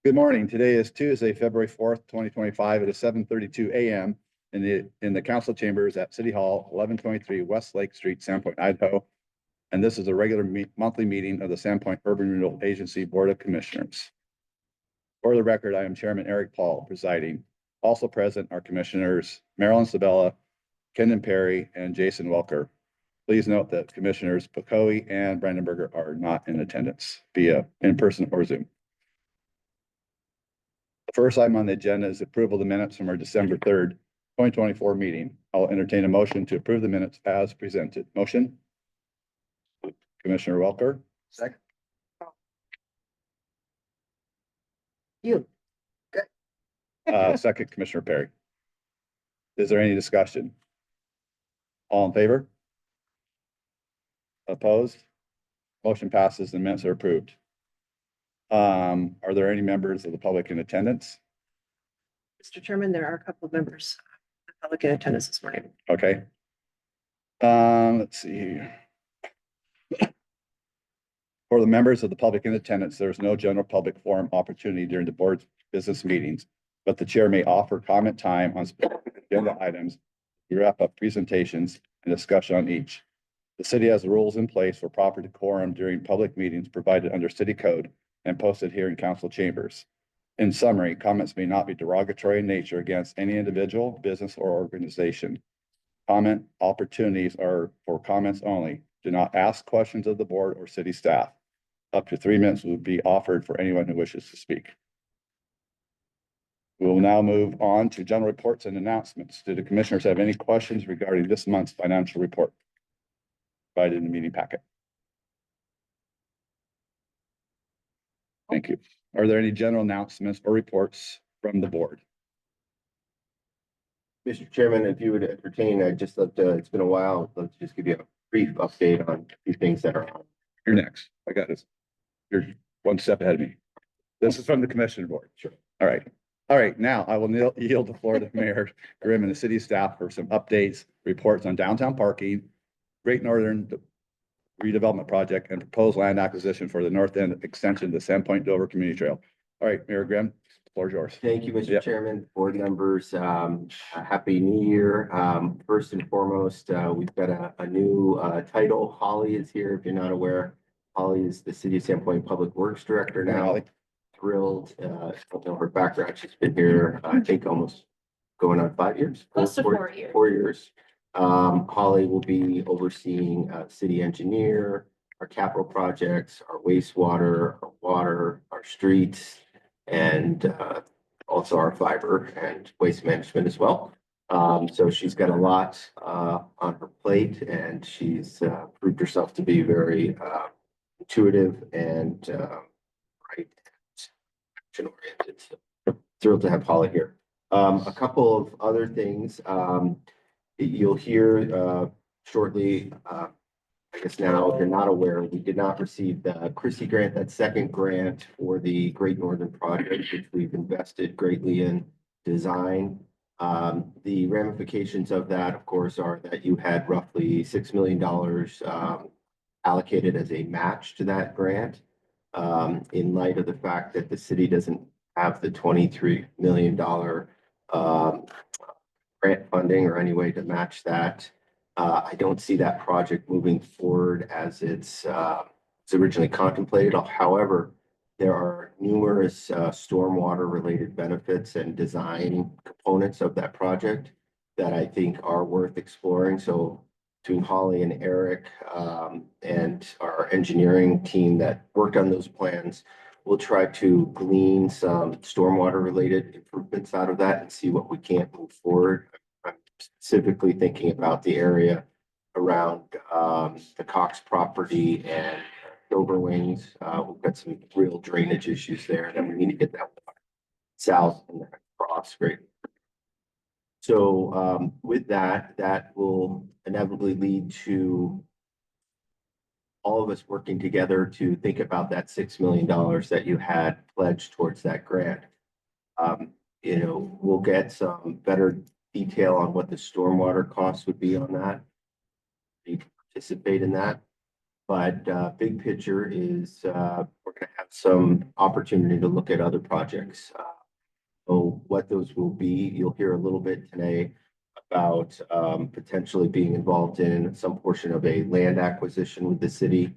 Good morning. Today is Tuesday, February 4th, 2025. It is 7:32 a.m. in the council chambers at City Hall, 1123 West Lake Street, Sandpoint, Idaho. And this is a regular monthly meeting of the Sandpoint Urban Renewal Agency Board of Commissioners. For the record, I am Chairman Eric Paul presiding. Also present are Commissioners Marilyn Sabella, Kendon Perry, and Jason Welker. Please note that Commissioners Pocoe and Brandenberger are not in attendance via in-person or Zoom. The first item on the agenda is approval of the minutes from our December 3rd, 2024 meeting. I'll entertain a motion to approve the minutes as presented. Motion? Commissioner Welker. Second. You. Second, Commissioner Perry. Is there any discussion? All in favor? Opposed? Motion passes. The minutes are approved. Are there any members of the public in attendance? Mr. Chairman, there are a couple of members of the public in attendance this morning. Okay. Let's see here. For the members of the public in attendance, there is no general public forum opportunity during the board's business meetings, but the chair may offer comment time on specific agenda items, wrap up presentations, and discussion on each. The city has rules in place for proper decorum during public meetings provided under city code and posted here in council chambers. In summary, comments may not be derogatory in nature against any individual, business, or organization. Comment opportunities are for comments only. Do not ask questions of the board or city staff. Up to 3 minutes will be offered for anyone who wishes to speak. We will now move on to general reports and announcements. Do the commissioners have any questions regarding this month's financial report provided in the meeting packet? Thank you. Are there any general announcements or reports from the board? Mr. Chairman, if you would entertain, I'd just love to, it's been a while, I'd love to just give you a brief update on a few things that are on. You're next. I got this. You're one step ahead of me. This is from the commissioner board. Sure. All right. All right. Now I will yield the floor to Mayor Grimm and the city staff for some updates, reports on downtown parking, Great Northern redevelopment project, and proposed land acquisition for the north end extension of the Sandpoint Dover Community Trail. All right, Mayor Grimm, the floor is yours. Thank you, Mr. Yep. Chairman, board members. Happy New Year. First and foremost, we've got a new title. Holly is here. If you're not aware, Holly is the City of Sandpoint Public Works Director now. Holly. Thrilled. I don't know her background. She's been here, I think, almost going on 5 years. Close to 4 years. 4 years. Holly will be overseeing city engineer, our capital projects, our wastewater, our water, our streets, and also our fiber and waste management as well. So she's got a lot on her plate, and she's proved herself to be very intuitive and right, action oriented. So thrilled to have Holly here. A couple of other things. You'll hear shortly, I guess now, if you're not aware, we did not receive the Christie grant, that second grant for the Great Northern project, which we've invested greatly in design. The ramifications of that, of course, are that you had roughly $6 million allocated as a match to that grant. In light of the fact that the city doesn't have the $23 million grant funding or any way to match that. I don't see that project moving forward as it's originally contemplated. However, there are numerous stormwater related benefits and design components of that project that I think are worth exploring. So between Holly and Eric and our engineering team that worked on those plans, we'll try to glean some stormwater related improvements out of that and see what we can't move forward. I'm specifically thinking about the area around the Cox property and Dover Wings. We've got some real drainage issues there, and we need to get that south and then across. Great. So with that, that will inevitably lead to all of us working together to think about that $6 million that you had pledged towards that grant. We'll get some better detail on what the stormwater costs would be on that. You can participate in that. But big picture is we're going to have some opportunity to look at other projects. So what those will be, you'll hear a little bit today about potentially being involved in some portion of a land acquisition with the city.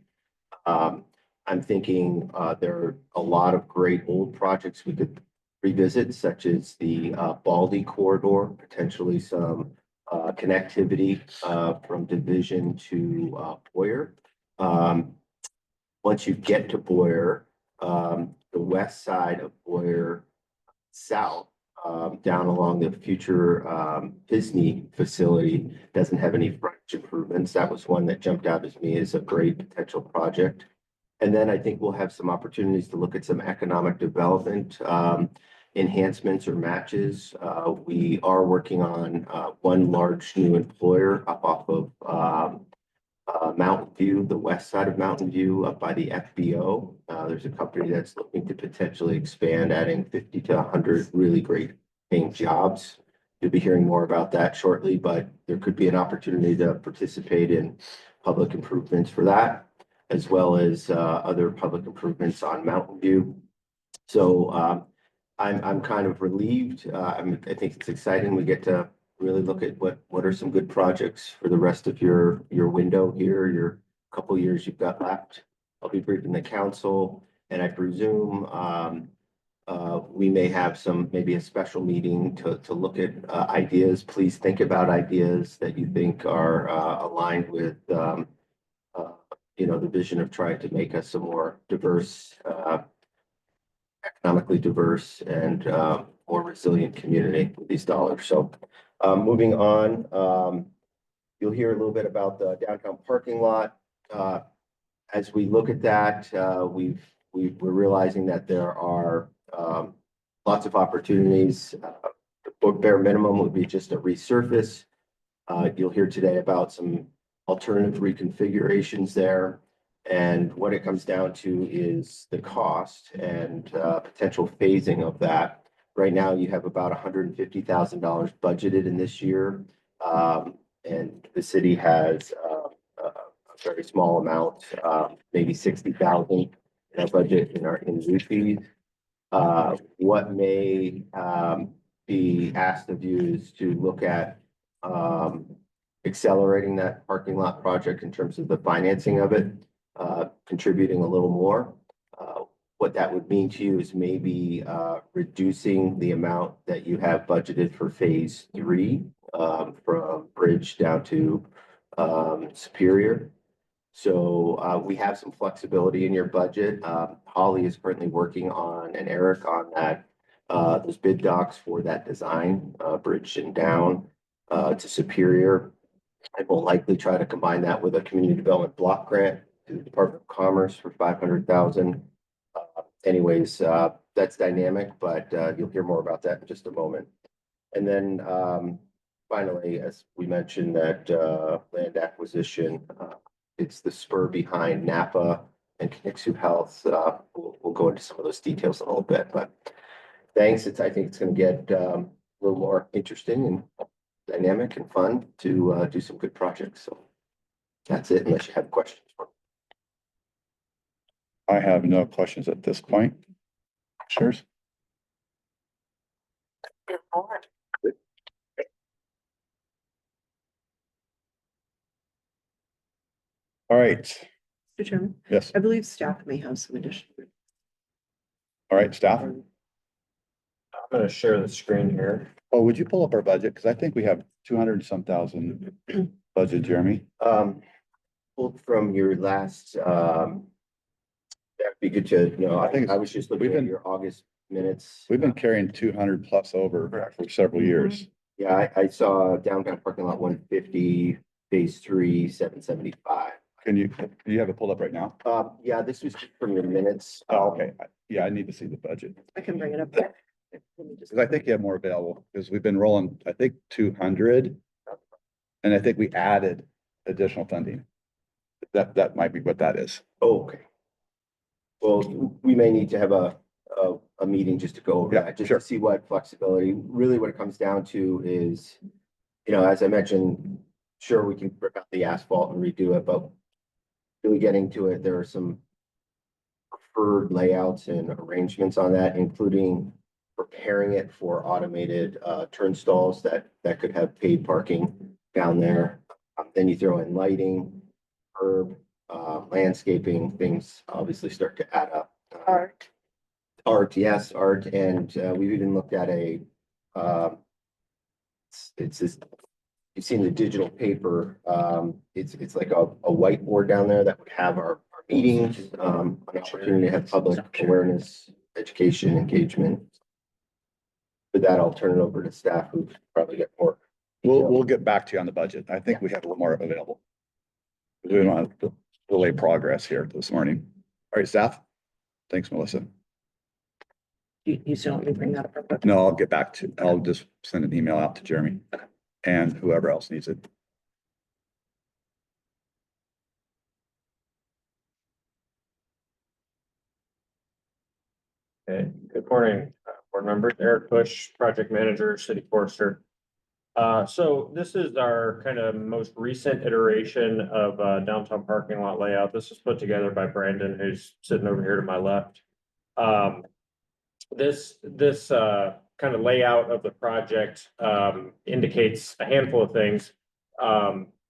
I'm thinking there are a lot of great old projects we could revisit, such as the Baldy corridor, potentially some connectivity from Division to Boyer. Once you get to Boyer, the west side of Boyer south, down along the future Disney facility doesn't have any frontage improvements. That was one that jumped out at me as a great potential project. And then I think we'll have some opportunities to look at some economic development enhancements or matches. We are working on one large new employer up off of Mountain View, the west side of Mountain View, up by the FBO. There's a company that's looking to potentially expand, adding 50 to 100 really great paying jobs. You'll be hearing more about that shortly, but there could be an opportunity to participate in public improvements for that, as well as other public improvements on Mountain View. So I'm kind of relieved. I think it's exciting. We get to really look at what are some good projects for the rest of your window here, your couple years you've got left. I'll be briefing the council, and I presume we may have maybe a special meeting to look at ideas. Please think about ideas that you think are aligned with the vision of trying to make us a more diverse, economically diverse and more resilient community with these dollars. So moving on, you'll hear a little bit about the downtown parking lot. As we look at that, we're realizing that there are lots of opportunities. The bare minimum would be just a resurface. You'll hear today about some alternative reconfigurations there. And what it comes down to is the cost and potential phasing of that. Right now, you have about $150,000 budgeted in this year. And the city has a very small amount, maybe 60,000 in our budget in new fees. What may be asked of you is to look at accelerating that parking lot project in terms of the financing of it, contributing a little more. What that would mean to you is maybe reducing the amount that you have budgeted for phase 3 from Bridge down to Superior. So we have some flexibility in your budget. Holly is currently working on, and Eric on that, those bid docs for that design, bridge and down to Superior. I will likely try to combine that with a community development block grant to the Department of Commerce for $500,000. Anyways, that's dynamic, but you'll hear more about that in just a moment. And then finally, as we mentioned, that land acquisition, it's the spur behind Napa and Connexu Health. We'll go into some of those details in a little bit, but thanks. I think it's going to get a little more interesting and dynamic and fun to do some good projects. So that's it, unless you have questions. I have no questions at this point. Sure. All right. Mr. Chairman, Yes. I believe staff may have some additional. All right, staff. I'm gonna share the screen here. Oh, would you pull up our budget? Because I think we have 200 and some thousand budget, Jeremy. Pulled from your last, that'd be good to know. I think I was just looking we've at been- your August minutes. We've been carrying 200 plus over for several years. Yeah, I saw downtown parking lot 150, phase 3, 775. Do you have it pulled up right now? Yeah, this was from your minutes. Oh, okay. Yeah, I need to see the budget. I can bring it up. Let me just- Because I think you have more available, because we've been rolling, I think, 200. And I think we added additional funding. That might be what that is. Okay. Well, we may need to have a meeting just to go over Yeah, that, just sure. to see what flexibility, really what it comes down to is, as I mentioned, sure, we can rip out the asphalt and redo it, but really getting to it, there are some preferred layouts and arrangements on that, including preparing it for automated turnstiles that could have paid parking down there. Then you throw in lighting, curb, landscaping, things obviously start to add up. Art, yes, art, and we've even looked at a it's just, you've seen the digital paper. It's like a whiteboard down there that would have our meetings, an opportunity to have public awareness, education, engagement. For that, I'll turn it over to staff who probably get more. We'll get back to you on the budget. I think we have a little more available. We don't want to delay progress here this morning. All right, staff. Thanks, Melissa. You still want me to bring that up? No, I'll just send an email out to Jeremy and whoever else needs it. Okay, good morning, board members. Eric Bush, project manager, city forester. So this is our kind of most recent iteration of downtown parking lot layout. This was put together by Brandon, who's sitting over here to my left. This kind of layout of the project indicates a handful of things.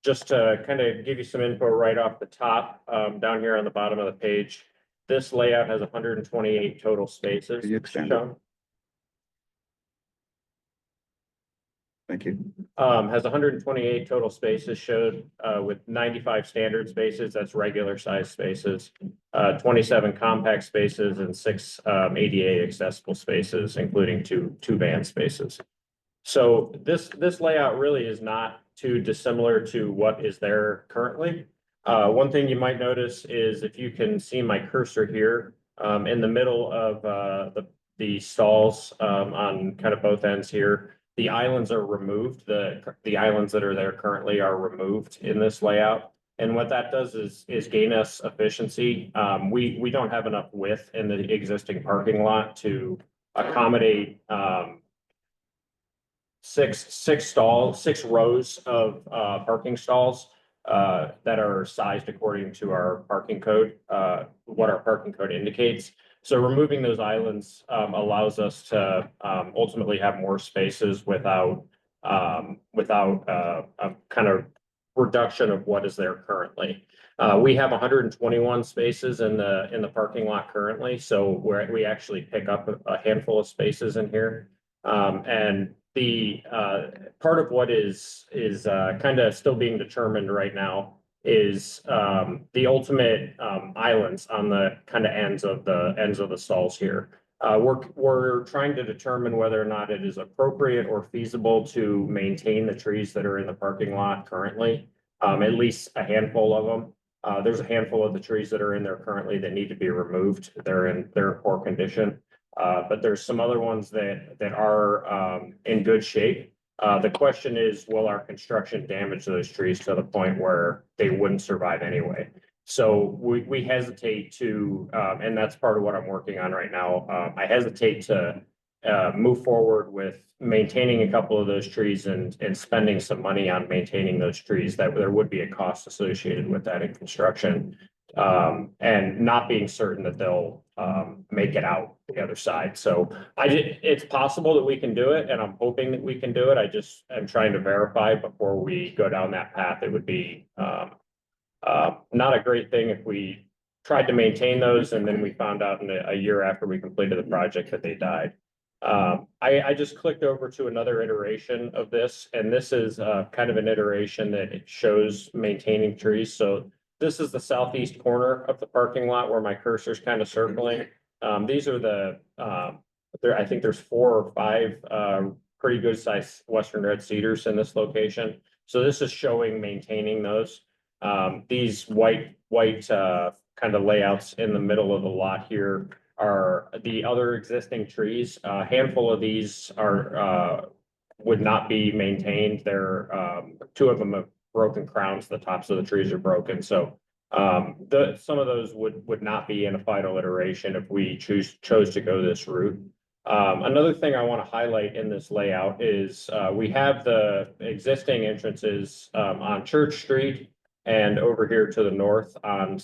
Just to kind of give you some info right off the top, down here on the bottom of the page, this layout has 128 total spaces. Can you expand it? shown. Thank you. Has 128 total spaces showed, with 95 standard spaces, that's regular size spaces, 27 compact spaces and 6 ADA accessible spaces, including two van spaces. So this layout really is not too dissimilar to what is there currently. One thing you might notice is if you can see my cursor here, in the middle of the stalls, on kind of both ends here, the islands are removed. The islands that are there currently are removed in this layout. And what that does is gain us efficiency. We don't have enough width in the existing parking lot to accommodate six rows of parking stalls that are sized according to our parking code, what our parking code indicates. So removing those islands allows us to ultimately have more spaces without a kind of reduction of what is there currently. We have 121 spaces in the parking lot currently, so we actually pick up a handful of spaces in here. And the part of what is kind of still being determined right now is the ultimate islands on the kind of ends of the stalls here. We're trying to determine whether or not it is appropriate or feasible to maintain the trees that are in the parking lot currently, at least a handful of them. There's a handful of the trees that are in there currently that need to be removed. They're in poor condition. But there's some other ones that are in good shape. The question is, will our construction damage those trees to the point where they wouldn't survive anyway? So we hesitate to, and that's part of what I'm working on right now. I hesitate to move forward with maintaining a couple of those trees and spending some money on maintaining those trees. That there would be a cost associated with that in construction, and not being certain that they'll make it out the other side. So it's possible that we can do it, and I'm hoping that we can do it. I'm trying to verify before we go down that path. It would be not a great thing if we tried to maintain those and then we found out in a year after we completed the project that they died. I just clicked over to another iteration of this, and this is kind of an iteration that it shows maintaining trees. So this is the southeast corner of the parking lot where my cursor is kind of circling. These are I think there's 4 or 5 pretty good sized Western red cedars in this location. So this is showing maintaining those. These white kind of layouts in the middle of the lot here are the other existing trees. A handful of these would not be maintained. They're 2 of them have broken crowns. The tops of the trees are broken. So some of those would not be in a final iteration if we chose to go this route. Another thing I want to highlight in this layout is we have the existing entrances on Church Street and over here to the north on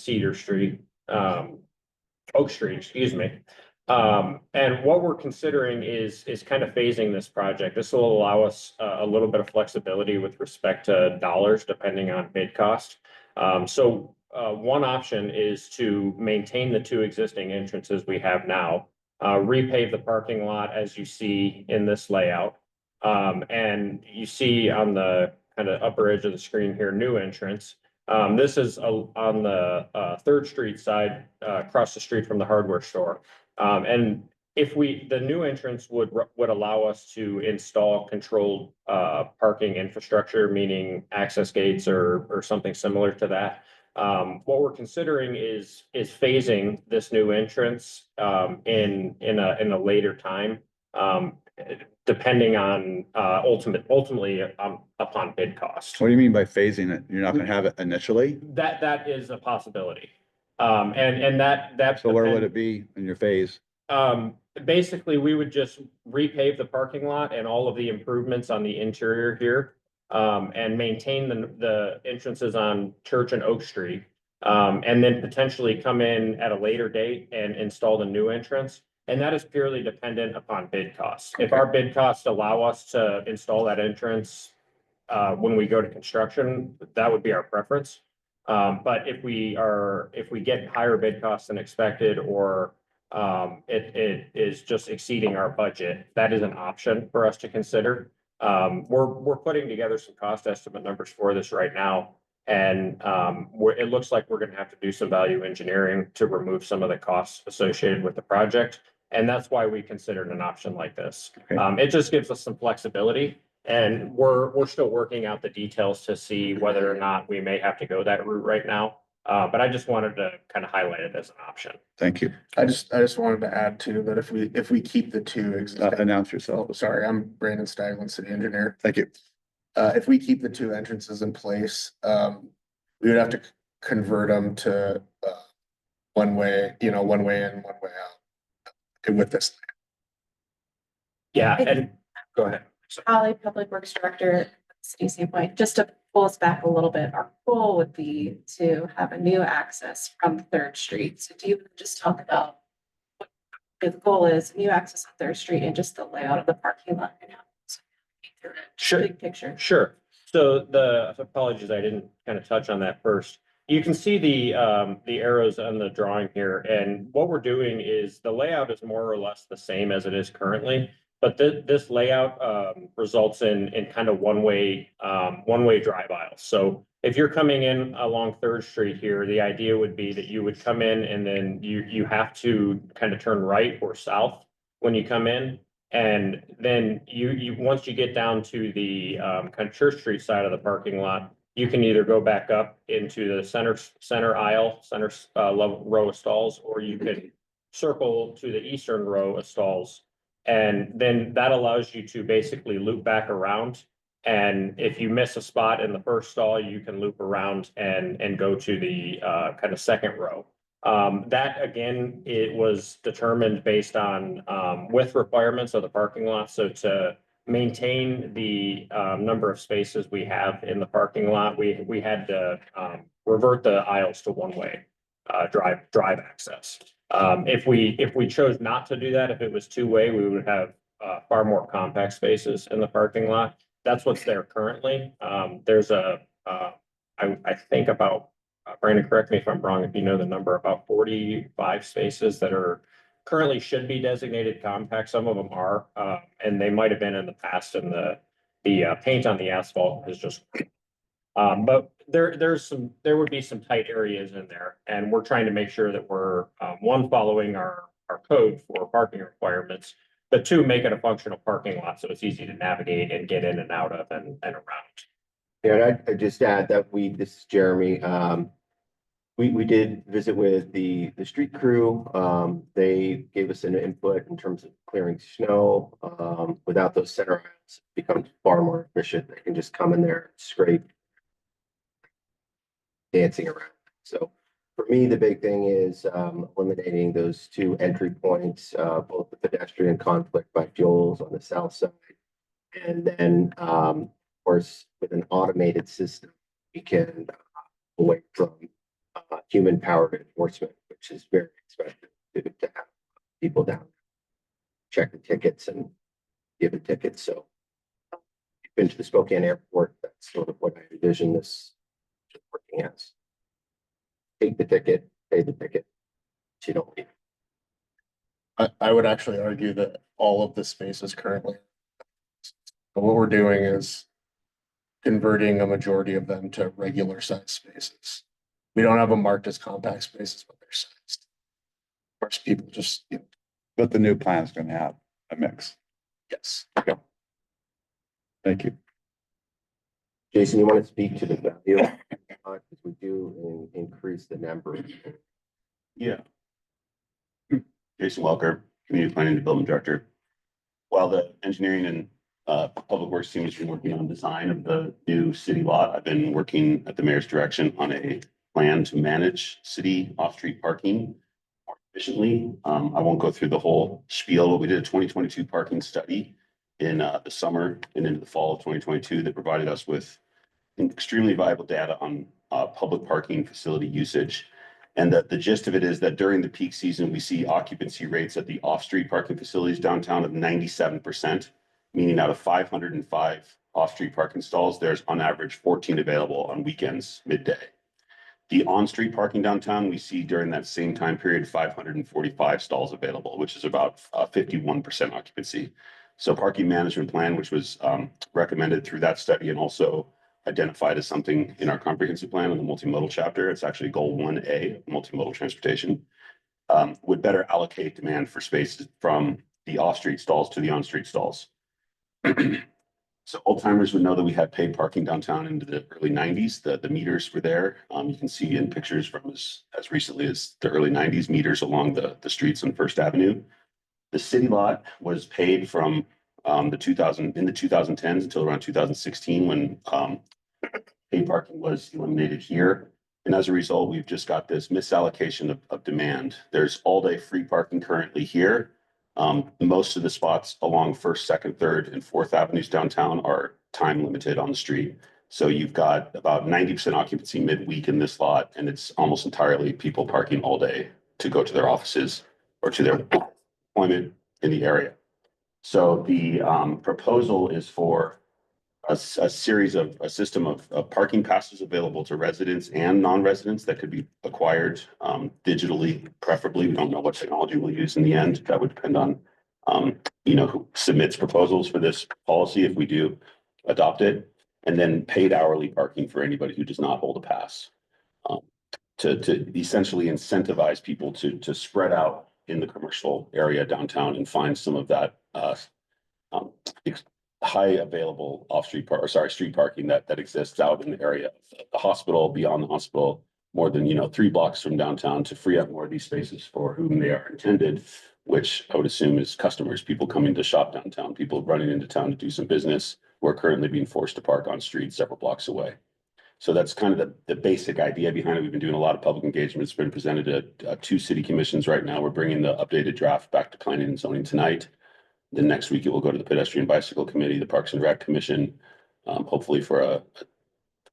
Oak Street, excuse me. And what we're considering is kind of phasing this project. This will allow us a little bit of flexibility with respect to dollars, depending on bid cost. So one option is to maintain the two existing entrances we have now, repave the parking lot as you see in this layout. And you see on the kind of upper edge of the screen here, new entrance. This is on the 3rd Street side, across the street from the hardware store. And if the new entrance would allow us to install controlled parking infrastructure, meaning access gates or something similar to that. What we're considering is phasing this new entrance in a later time, depending on ultimately upon bid cost. What do you mean by phasing it? You're not gonna have it initially? That is a possibility. And that. So where would it be in your phase? Basically, we would just repave the parking lot and all of the improvements on the interior here. And maintain the entrances on Church and Oak Street. And then potentially come in at a later date and install the new entrance. And that is purely dependent upon bid costs. If our bid costs allow us to install that entrance when we go to construction, that would be our preference. But if we get higher bid costs than expected, or it is just exceeding our budget, that is an option for us to consider. We're putting together some cost estimate numbers for this right now. And it looks like we're gonna have to do some value engineering to remove some of the costs associated with the project. And that's why we considered an option like this. Okay. It just gives us some flexibility, and we're still working out the details to see whether or not we may have to go that route right now. But I just wanted to kind of highlight it as an option. Thank you. I just wanted to add too, that if we keep the two existing, Announce yourself. oh, sorry, I'm Brandon Staglin, city engineer. Thank you. If we keep the two entrances in place, we would have to convert them to, one way in, one way out. With this. Yeah, and go ahead. Holly, Public Works Director, City Sandpoint. Just to pull us back a little bit, our goal would be to have a new access from 3rd Street. So do you just talk about what the goal is, new access on 3rd Street and just the layout of the parking lot and how it's Sure. big picture? Sure. So apologies, I didn't kind of touch on that first. You can see the arrows on the drawing here, and what we're doing is the layout is more or less the same as it is currently. But this layout results in kind of one-way drive aisles. So if you're coming in along 3rd Street here, the idea would be that you would come in and then you have to kind of turn right or south when you come in. And then you once you get down to the kind of Church Street side of the parking lot, you can either go back up into the center aisle, level row of stalls, or you could circle to the eastern row of stalls. And then that allows you to basically loop back around. And if you miss a spot in the first stall, you can loop around and go to the kind of second row. That again, it was determined based on width requirements of the parking lot. So to maintain the number of spaces we have in the parking lot, we had to revert the aisles to one-way drive access. If we chose not to do that, if it was two-way, we would have far more compact spaces in the parking lot. That's what's there currently. There's I think about, Brandon, correct me if I'm wrong, if you know the number, about 45 spaces that are currently should be designated compact. Some of them are, and they might have been in the past, and the paint on the asphalt is just. But there would be some tight areas in there, and we're trying to make sure that we're following our code for parking requirements, but two, make it a functional parking lot so it's easy to navigate and get in and out of and around. Yeah, and I just add that this is Jeremy. We did visit with the street crew. They gave us an input in terms of clearing snow. Without those center aisles, it becomes far more efficient. They can just come in there, scrape, dancing around. So for me, the big thing is eliminating those two entry points, both the pedestrian conflict by fuels on the south side. And then, of course, with an automated system, we can away from human powered enforcement, which is very expensive to have people down checking tickets and giving tickets. So been to the Spokane airport. That's sort of what I envision this working as. Take the ticket, pay the ticket. But you don't need. I would actually argue that all of the spaces currently, what we're doing is converting a majority of them to regular size spaces. We don't have them marked as compact spaces, but they're sized. Of course, people just, But the new plan is going to have a mix. yes. Thank you. Jason, you want to speak to the value? Because we do increase the number. Yeah. Jason Welker, Community Planning and Development Director. While the engineering and public works team has been working on design of the new city lot, I've been working at the mayor's direction on a plan to manage city off-street parking more efficiently. I won't go through the whole spiel, but we did a 2022 parking study in the summer and into the fall of 2022 that provided us with extremely valuable data on public parking facility usage. And that the gist of it is that during the peak season, we see occupancy rates at the off-street parking facilities downtown of 97%, meaning out of 505 off-street parking stalls, there's on average 14 available on weekends midday. The on-street parking downtown, we see during that same time period, 545 stalls available, which is about 51% occupancy. So parking management plan, which was recommended through that study and also identified as something in our comprehensive plan in the multimodal chapter. It's actually goal 1A, multimodal transportation, would better allocate demand for spaces from the off-street stalls to the on-street stalls. So old timers would know that we had paid parking downtown into the early 90s. The meters were there. You can see in pictures from as recently as the early 90s, meters along the streets on First Avenue. The city lot was paid from in the 2010s until around 2016 when paid parking was eliminated here. And as a result, we've just got this misallocation of demand. There's all-day free parking currently here. Most of the spots along First, Second, Third, and Fourth Avenues downtown are time limited on the street. So you've got about 90% occupancy midweek in this lot, and it's almost entirely people parking all day to go to their offices or to their employment in the area. So the proposal is for a system of parking passes available to residents and non-residents that could be acquired digitally, preferably. We don't know what technology we'll use in the end. That would depend on who submits proposals for this policy if we do adopt it, and then paid hourly parking for anybody who does not hold a pass. To essentially incentivize people to spread out in the commercial area downtown and find some of that high available street parking that exists out in the area of the hospital, beyond the hospital, more than 3 blocks from downtown, to free up more of these spaces for whom they are intended, which I would assume is customers, people coming to shop downtown, people running into town to do some business who are currently being forced to park on streets several blocks away. So that's kind of the basic idea behind it. We've been doing a lot of public engagement. It's been presented at 2 city commissions right now. We're bringing the updated draft back to planning and zoning tonight. Then next week it will go to the Pedestrian Bicycle Committee, the Parks and Rec Commission, hopefully for a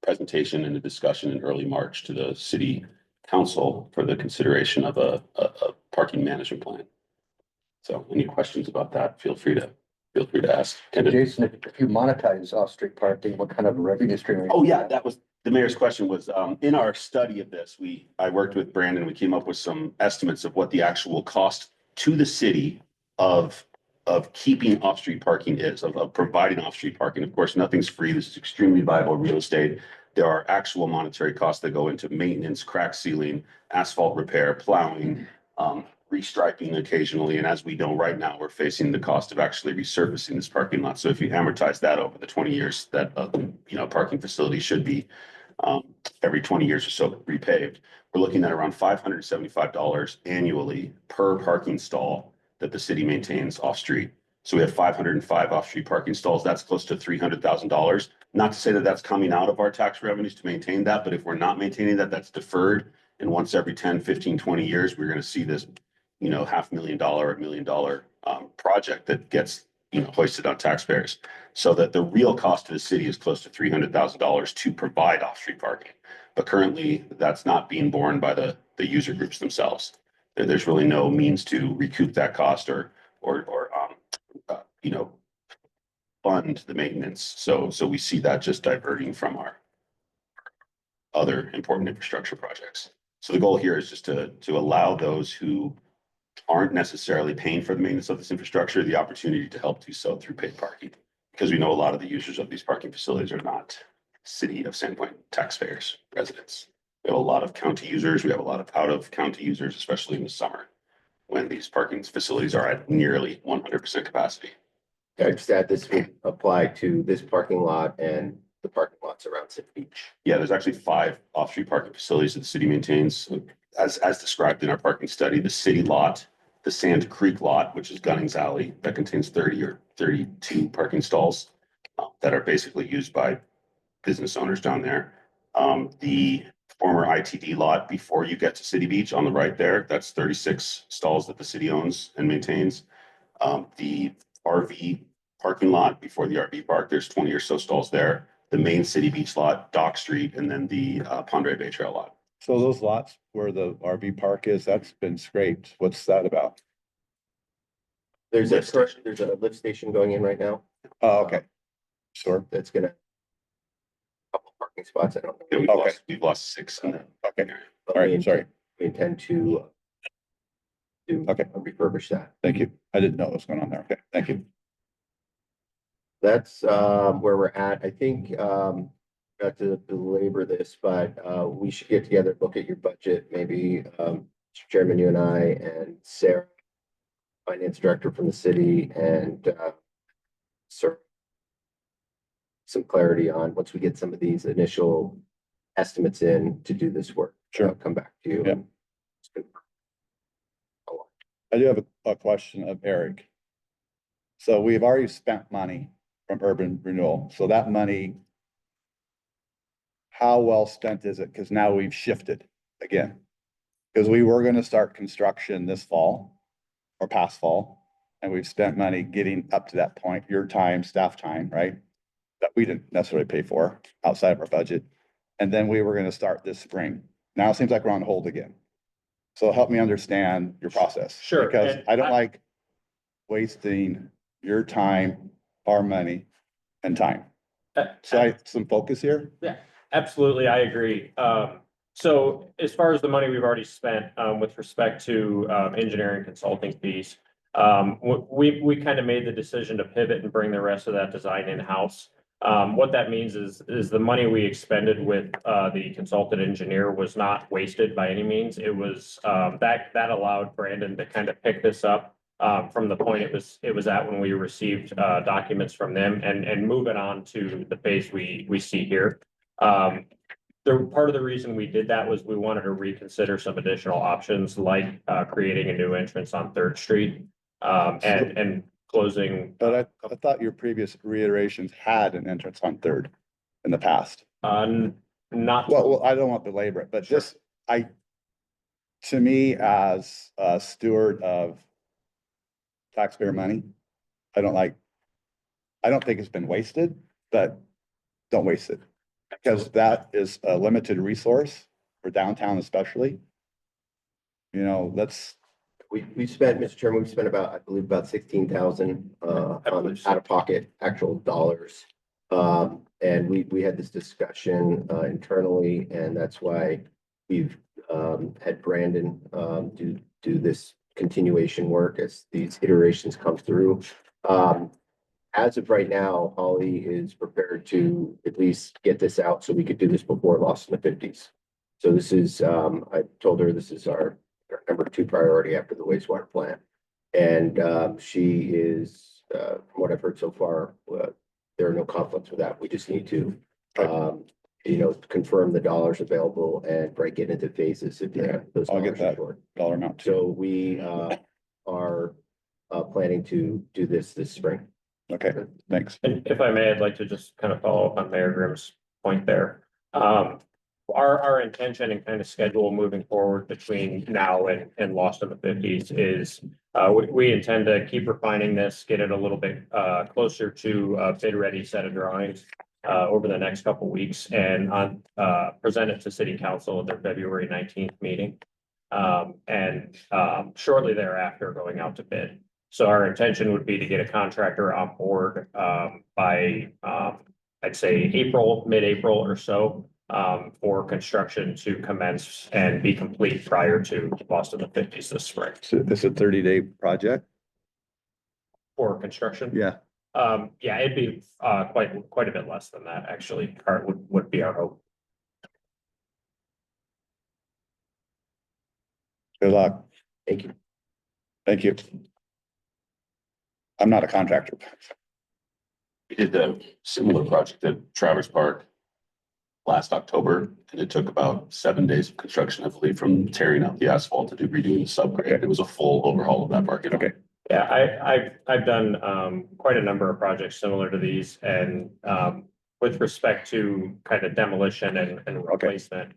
presentation and a discussion in early March to the City Council for the consideration of a parking management plan. So any questions about that, feel free to ask. Jason, if you monetize off-street parking, what kind of revenue stream? Oh, yeah, that was the mayor's question. Was in our study of this, I worked with Brandon, we came up with some estimates of what the actual cost to the city of keeping off-street parking is, of providing off-street parking. Of course, nothing's free. This is extremely viable real estate. There are actual monetary costs that go into maintenance, crack sealing, asphalt repair, plowing, restriping occasionally. And as we know right now, we're facing the cost of actually resurfacing this parking lot. So if you amortize that over the 20 years that parking facility should be every 20 years or so repaved, we're looking at around $575 annually per parking stall that the city maintains off-street. So we have 505 off-street parking stalls. That's close to $300,000. Not to say that that's coming out of our tax revenues to maintain that, but if we're not maintaining that, that's deferred. And once every 10, 15, 20 years, we're going to see this, $500,000, $1 million project that gets, hoisted on taxpayers. So that the real cost to the city is close to $300,000 to provide off-street parking. But currently, that's not being borne by the user groups themselves. There's really no means to recoup that cost or you know, fund the maintenance. So we see that just diverting from our other important infrastructure projects. So the goal here is just to allow those who aren't necessarily paying for the maintenance of this infrastructure the opportunity to help do so through paid parking. Because we know a lot of the users of these parking facilities are not city of Sandpoint taxpayers, residents. We have a lot of county users. We have a lot of out of county users, especially in the summer when these parking facilities are at nearly 100% capacity. I just add this would apply to this parking lot and the parking lots around City Beach. Yeah, there's actually 5 off-street parking facilities that the city maintains. As described in our parking study, the city lot, the Sand Creek lot, which is Gunnings Alley, that contains 30 or 32 parking stalls that are basically used by business owners down there. The former ITD lot before you get to City Beach on the right there, that's 36 stalls that the city owns and maintains. The RV parking lot before the RV park, there's 20 or so stalls there. The main City Beach lot, Dock Street, and then the Pondere Bay Trail lot. So those lots where the RV park is, that's been scraped. What's that about? There's Lift station. there's a lift station going in right now. Oh, okay. Sure. That's gonna couple parking spots. I don't know. Yeah, Okay. we've lost 6 in that. Okay. But All we right, sorry. We intend to Okay. refurbish that. Thank you. I didn't know what was going on there. Okay, thank you. That's where we're at. I think not to belabor this, but we should get together, look at your budget, maybe Mr. Chairman, you and I and Sarah, finance director from the city, and sir, some clarity on once we get some of these initial estimates in to do this work. Sure. I'll come back to you. Yeah. I do have a question of Eric. So we've already spent money from urban renewal. So that money, how well spent is it? Because now we've shifted again. Because we were going to start construction this fall or past fall, and we've spent money getting up to that point, your time, staff time, right? That we didn't necessarily pay for outside of our budget. And then we were going to start this spring. Now it seems like we're on hold again. So help me understand your process. Sure, Because and I don't I- like wasting your time, our money and time. So some focus here. Absolutely, I agree. So as far as the money we've already spent, with respect to, engineering consulting fees, we kind of made the decision to pivot and bring the rest of that design in-house. What that means is the money we expended with, the consultant engineer was not wasted by any means. It was, that allowed Brandon to kind of pick this up, from the point it was at when we received, documents from them and move it on to the phase we see here. Part of the reason we did that was we wanted to reconsider some additional options like creating a new entrance on Third Street and closing. But I thought your previous reiterations had an entrance on Third in the past. Not. Well, I don't want to belabor it, but just, to me, as a steward of taxpayer money, I don't think it's been wasted, but don't waste it. Because that is a limited resource for downtown especially. You know, We spent, Mr. Chairman, we spent about, I believe, about 16,000 on out of pocket actual dollars. And we had this discussion internally, and that's why we've had Brandon do this continuation work as these iterations come through. As of right now, Holly is prepared to at least get this out so we could do this before Lost in the 50s. So this is, I told her this is our number 2 priority after the wastewater plant. And she is, from what I've heard so far, there are no conflicts with that. We just need to, confirm the dollars available and break it into phases if those I'll get dollars are that short. dollar amount too. So we are planning to do this spring. Okay, thanks. And if I may, I'd like to just kind of follow up on Mayor Grimm's point there. Our intention and kind of schedule moving forward between now and Lost in the 50s is we intend to keep refining this, get it a little bit closer to a bid ready set of drawings. over the next couple weeks and present it to city council at their February 19th meeting. Shortly thereafter going out to bid. So our intention would be to get a contractor on board by I'd say mid-April or so, for construction to commence and be complete prior to Boston the 50s this spring. So it's a 30-day project? For construction? Yeah. Yeah, it'd be quite a bit less than that, actually. Would be our hope. Good luck. Thank you. Thank you. I'm not a contractor. We did a similar project at Traverse Park last October, and it took about 7 days of construction, I believe, from tearing out the asphalt to redoing the subgrade. Okay. It was a full overhaul of that parking lot. Okay. Yeah, I've done quite a number of projects similar to these, and with respect to kind of demolition and replacement,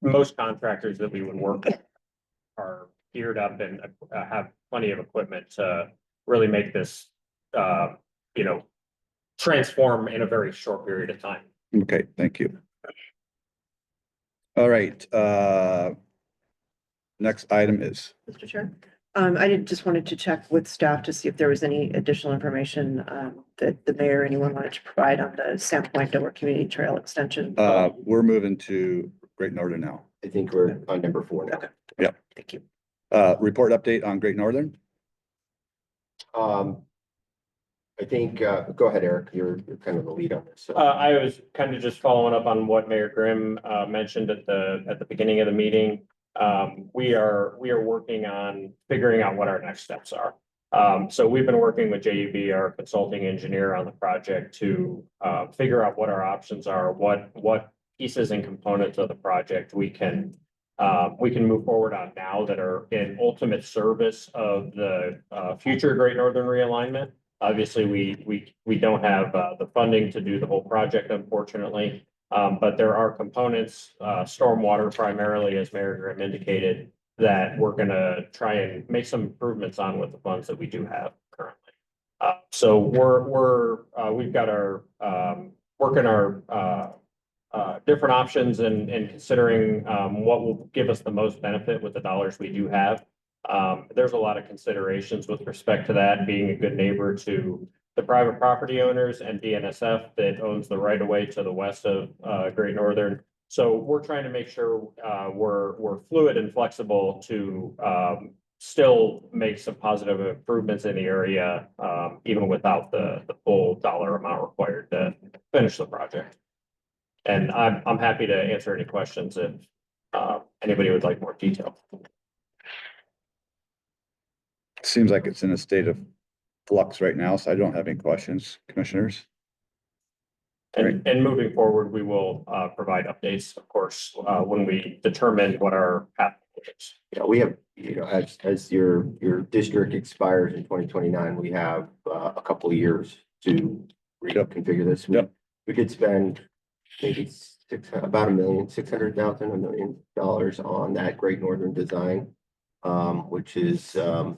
most contractors that we would work with are geared up and have plenty of equipment to really make this transform in a very short period of time. Okay, thank you. All right, next item is, Mr. Chair. Just wanted to check with staff to see if there was any additional information that the mayor or anyone wanted to provide on the Sandpoint Dover Community Trail Extension. we're moving to Great Northern now. I think we're on number 4 now. Okay. Yep. Thank you. Report update on Great Northern. I think, go ahead, Eric, you're kind of the lead on this. So. I was kind of just following up on what Mayor Grimm mentioned at the beginning of the meeting. We are working on figuring out what our next steps are. So we've been working with JUB, our consulting engineer, on the project to figure out what our options are, what pieces and components of the project we can move forward on now that are in ultimate service of the future Great Northern realignment. Obviously, we don't have the funding to do the whole project, unfortunately. But there are components, stormwater primarily, as Mayor Grimm indicated, that we're gonna try and make some improvements on with the funds that we do have currently. So we've got our working our different options and considering what will give us the most benefit with the dollars we do have. There's a lot of considerations with respect to that, being a good neighbor to the private property owners and BNSF that owns the right of way to the west of Great Northern. So we're trying to make sure we're fluid and flexible to still make some positive improvements in the area, even without the full dollar amount required to finish the project. And I'm happy to answer any questions if anybody would like more detail. Seems like it's in a state of flux right now, so I don't have any questions, commissioners. And moving forward, we will provide updates, of course, when we determine what our path is. Yeah, we have, as your district expires in 2029, we have a couple of years to reconfigure this. We could spend maybe about $1,600,000 on that Great Northern design, which is a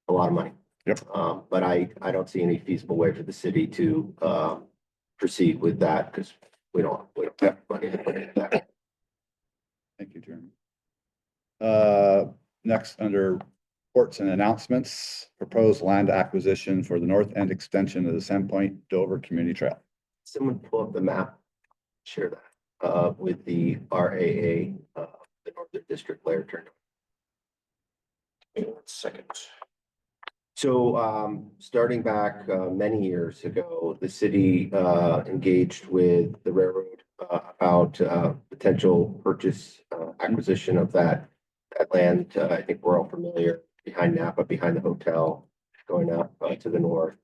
lot of money. Yep. But I don't see any feasible way for the city to proceed with that because we don't have money to put into that. Thank you, Jeremy. Next, under reports and announcements, proposed land acquisition for the north end extension of the Sandpoint Dover Community Trail. Someone pull up the map, share that with the RAA, the Northern District layer turned. Give me 1 second. So starting back many years ago, the city engaged with the railroad about potential purchase acquisition of that land. I think we're all familiar, behind Napa, behind the hotel, going up to the north.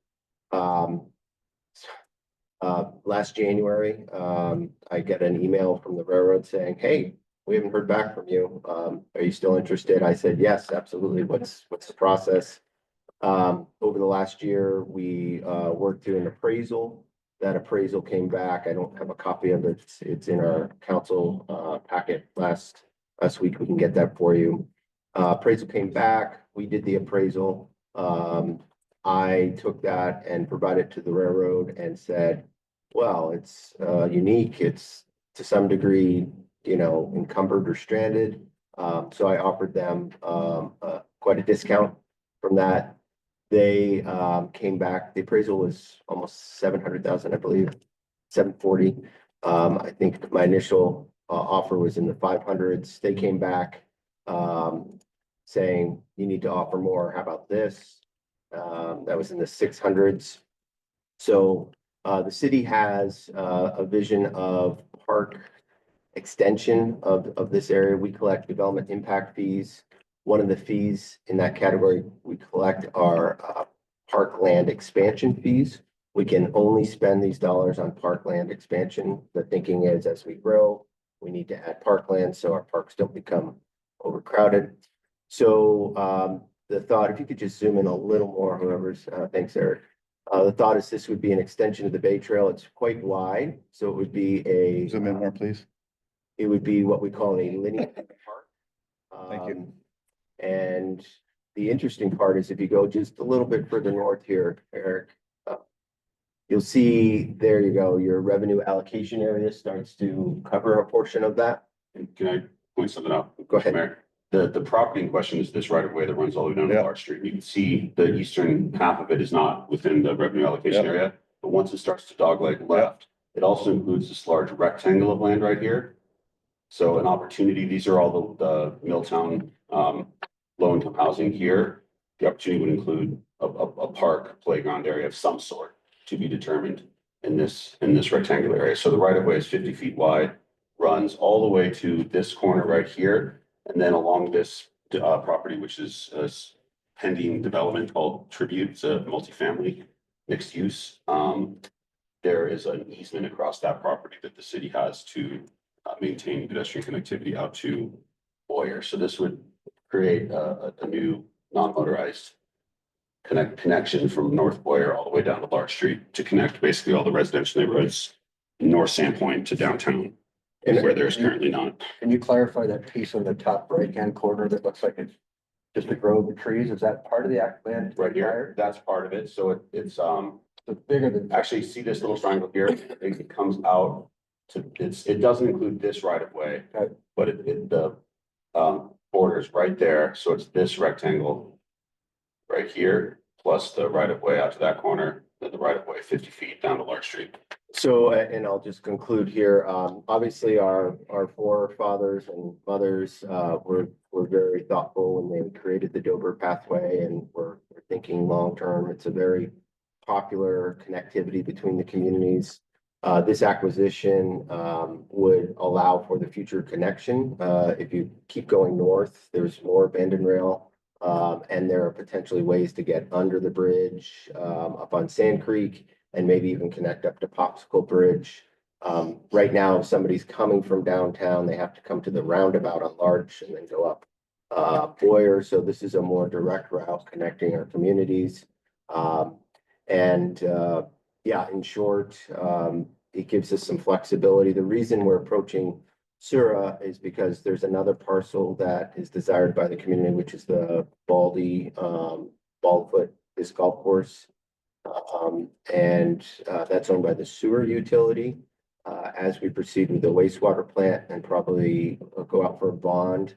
Last January, I get an email from the railroad saying, "Hey, we haven't heard back from you. Are you still interested?" I said, "Yes, absolutely. What's the process?" Over the last year, we worked through an appraisal. That appraisal came back. I don't have a copy of it. It's in our council packet last week. We can get that for you. Appraisal came back. We did the appraisal. I took that and provided it to the railroad and said, Well, it's unique. It's to some degree, encumbered or stranded. So I offered them quite a discount from that. They came back. The appraisal was almost 700,000, I believe, 740. I think my initial offer was in the 500s. They came back saying you need to offer more. How about this? That was in the 600s. So the city has a vision of park extension of this area. We collect development impact fees. One of the fees in that category we collect are parkland expansion fees. We can only spend these dollars on parkland expansion. The thinking is as we grow, we need to add parkland so our parks don't become overcrowded. So the thought, if you could just zoom in a little more, whoever's, thanks, Eric. The thought is this would be an extension of the Bay Trail. It's quite wide, so it would be Zoom in more, please. it would be what we call a linear park. Thank you. And the interesting part is if you go just a little bit further north here, Eric, you'll see, there you go, your revenue allocation area starts to cover a portion of that. And can I point something out? Go ahead. Mayor? The property in question is this right of way that runs all the way down to Yep. Larch Street. You can see the eastern half of it is not within the revenue allocation Yep. area. But once it starts to dogleg left, it also includes this large rectangle of land right here. So an opportunity, these are all the Milltown low income housing here. The opportunity would include a park playground area of some sort to be determined in this rectangular area. So the right of way is 50 feet wide, runs all the way to this corner right here. And then along this property, which is a pending development called Tribute, it's a multifamily mixed use. There is an easement across that property that the city has to maintain pedestrian connectivity out to Boyer. So this would create a new non-motorized connection from North Boyer all the way down to Larch Street to connect basically all the residential neighborhoods in North Sandpoint to downtown, where there's currently not. Can you clarify that piece on the top right-hand corner that looks like it's just a grove of trees? Is that part of the act land? Right here, that's part of it. So it's It's bigger than. actually, see this little triangle here? It comes out to, it doesn't include this right of way, Okay. but the borders right there. So it's this rectangle right here, plus the right of way out to that corner, then the right of way 50 feet down to Larch Street. So, and I'll just conclude here. Obviously, our forefathers and mothers were very thoughtful when they created the Dover pathway, and we're thinking long term. It's a very popular connectivity between the communities. This acquisition would allow for the future connection. If you keep going north, there's more abandoned rail. And there are potentially ways to get under the bridge up on Sand Creek and maybe even connect up to Popsicle Bridge. Right now, if somebody's coming from downtown, they have to come to the roundabout on Larch and then go up Boyer. So this is a more direct route connecting our communities. Yeah, in short, it gives us some flexibility. The reason we're approaching Sura is because there's another parcel that is desired by the community, which is the Baldfoot disc golf course. That's owned by the sewer utility. As we proceed with the wastewater plant and probably go out for a bond,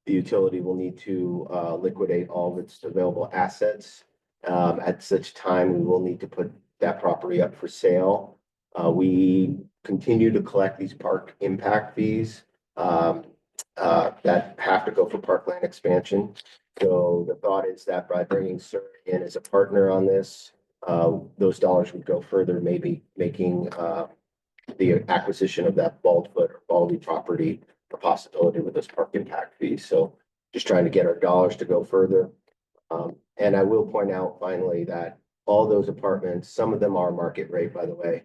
the utility will need to liquidate all of its available assets. At such time, we will need to put that property up for sale. We continue to collect these park impact fees that have to go for parkland expansion. So the thought is that by bringing Sura in as a partner on this, those dollars would go further, maybe making the acquisition of that Baldfoot or Baldy property a possibility with those park impact fees. So just trying to get our dollars to go further. And I will point out finally that all those apartments, some of them are market rate, by the way,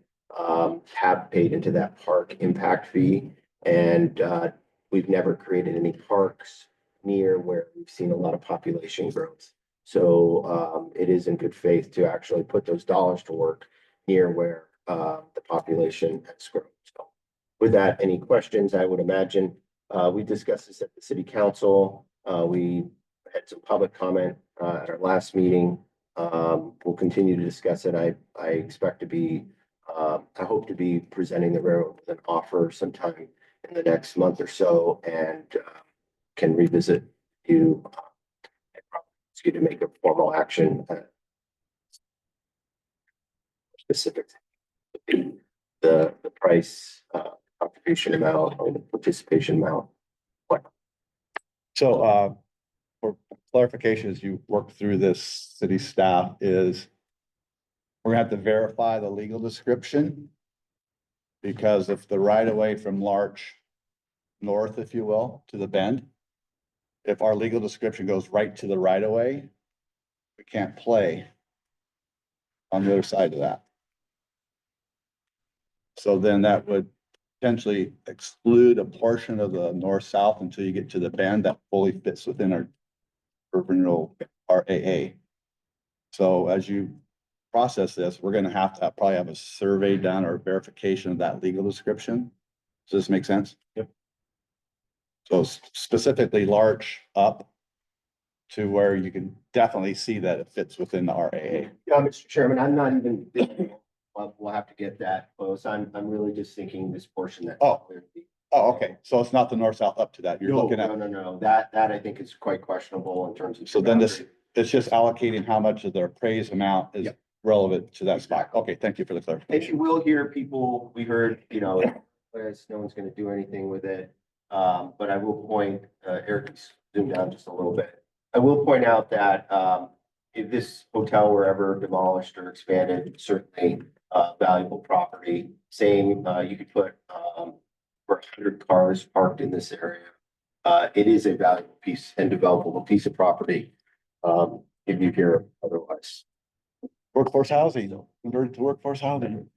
have paid into that park impact fee. And we've never created any parks near where we've seen a lot of population growth. So it is in good faith to actually put those dollars to work near where the population has grown. So with that, any questions? I would imagine we discussed this at the city council. We had some public comment at our last meeting. We'll continue to discuss it. I expect to be I hope to be presenting the railroad with an offer sometime in the next month or so and can revisit you. And probably ask you to make a formal action specific to the price, contribution amount or the participation amount. So, for clarification, as you work through this, city staff is we're gonna have to verify the legal description. Because if the right of way from Larch north, if you will, to the bend, if our legal description goes right to the right of way, we can't play on the other side of that. So then that would potentially exclude a portion of the north-south until you get to the bend that fully fits within our Renewal RAA. So as you process this, we're gonna have to probably have a survey done or verification of that legal description. Does this make sense? Yep. So specifically Larch up to where you can definitely see that it fits within the RAA. Yeah, Mr. Chairman, I'm not even, we'll have to get that close. I'm really just thinking this portion that. Oh. Oh, okay. So it's not the north-south up to that. You're No, looking at, no. That I think is quite questionable in terms of. so then this, it's just allocating how much of the appraised amount is Yep. relevant to that spot. Okay, thank you for the And clarification. you will hear people, we heard, no one's gonna do anything with it. But I will point, Eric, zoom down just a little bit. I will point out that, if this hotel were ever demolished or expanded, certainly, valuable property. Same, you could put, for 100 cars parked in this area. It is a valuable piece and developable piece of property. If you hear otherwise. Workforce housing, converted to workforce housing.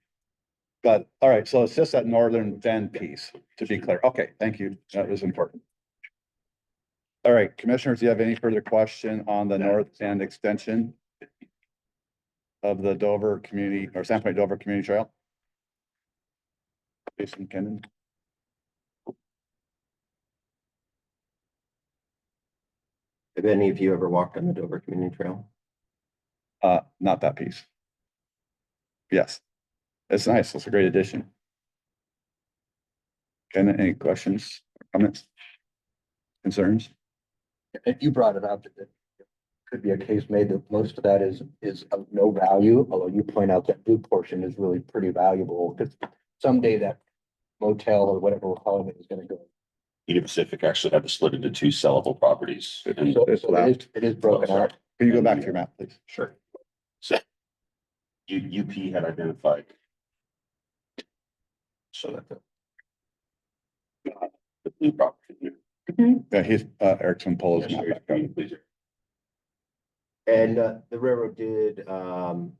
Got it. All right, so it's just that northern bend piece, to be clear. Okay, thank you. That was important. All right, commissioners, do you have any further question on the north end extension of the Dover Community or Sandpoint Dover Community Trail? Jason Kennen? Have any of you ever walked on the Dover Community Trail? Not that piece. Yes, it's nice. It's a great addition. Ken, any questions, comments, concerns? If you brought it up, that it could be a case made that most of that is of no value, although you point out that blue portion is really pretty valuable, because someday that motel or whatever we're calling it is gonna go. Union Pacific actually had to split into two sellable properties. And So it's it is broken out. Can you go back to your map, please? sure. So UP had identified. So that the blue property. Yeah, he's, Eric's gonna pull his Yes, map sir. back up. Please. And the railroad did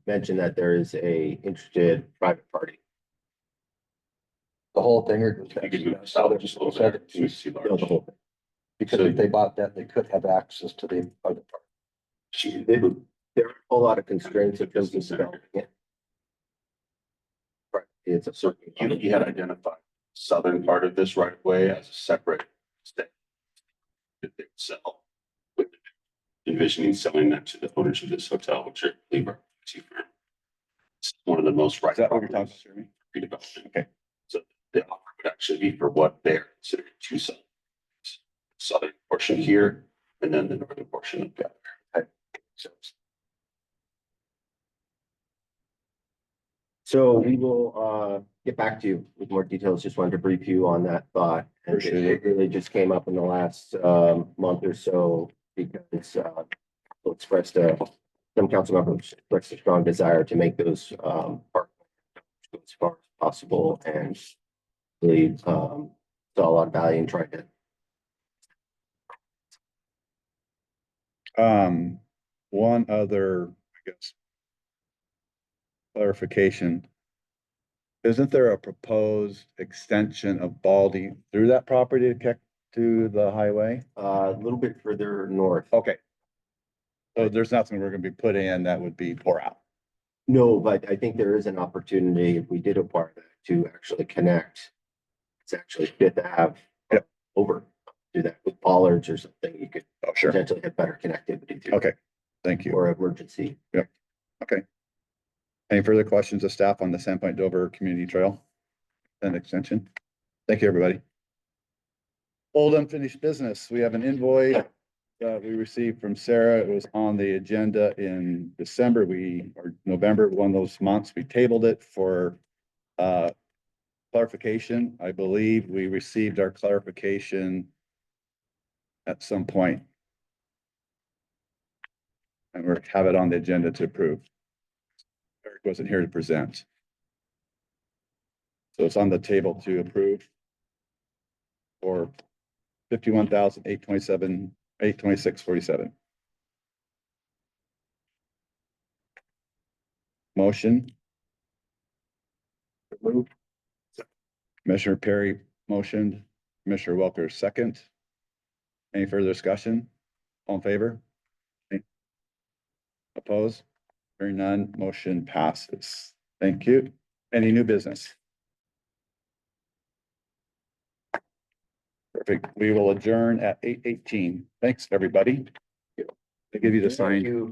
mention that there is a interested private party. The whole thing or. You could move south just a little bit. So you see No, large. the whole thing. Because if they bought that, they could have access to the other part. There are a whole lot of constraints in terms of developing it. Right, it's a So certain. you had identified southern part of this right of way as a separate state. That they would sell. With envisioning selling that to the owners of this hotel, which are Libra. It's one of the most right. Is that what you're talking about, Jeremy? Redevelopment. Okay. So the offer would actually be for what they're considering two sides. Southern portion here and then the northern portion of the other. So we will get back to you with more details. Just wanted to brief you on that thought. And Appreciate it really just came up in the last month or so because expressed some council members expressed a strong desire to make those park go as far as possible and really saw a lot of value in trying to. One other, I guess, clarification. Isn't there a proposed extension of Baldy through that property to connect to the highway? A little bit further north. Okay. So there's nothing we're gonna be putting in that would be pour out. No, but I think there is an opportunity if we did acquire that to actually connect. It's actually good to have Yep. over, do that with bollards or something. You could Oh, sure. potentially have better connectivity to. Okay, thank you. Or emergency. Okay. Any further questions of staff on the Sandpoint Dover Community Trail and extension? Thank you, everybody. Old unfinished business. We have an invoice that we received from Sarah. It was on the agenda in December. Or November, one of those months, we tabled it for clarification. I believe we received our clarification at some point. And we'll have it on the agenda to approve. Eric wasn't here to present. So it's on the table to approve for 51,827, 826.47. Motion. Move. Commissioner Perry motioned, Commissioner Welker second. Any further discussion? All in favor? Opposed? Hearing none, motion passes. Thank you. Any new business? Perfect. We will adjourn at 8:18. Thanks, everybody. I give you the sign. You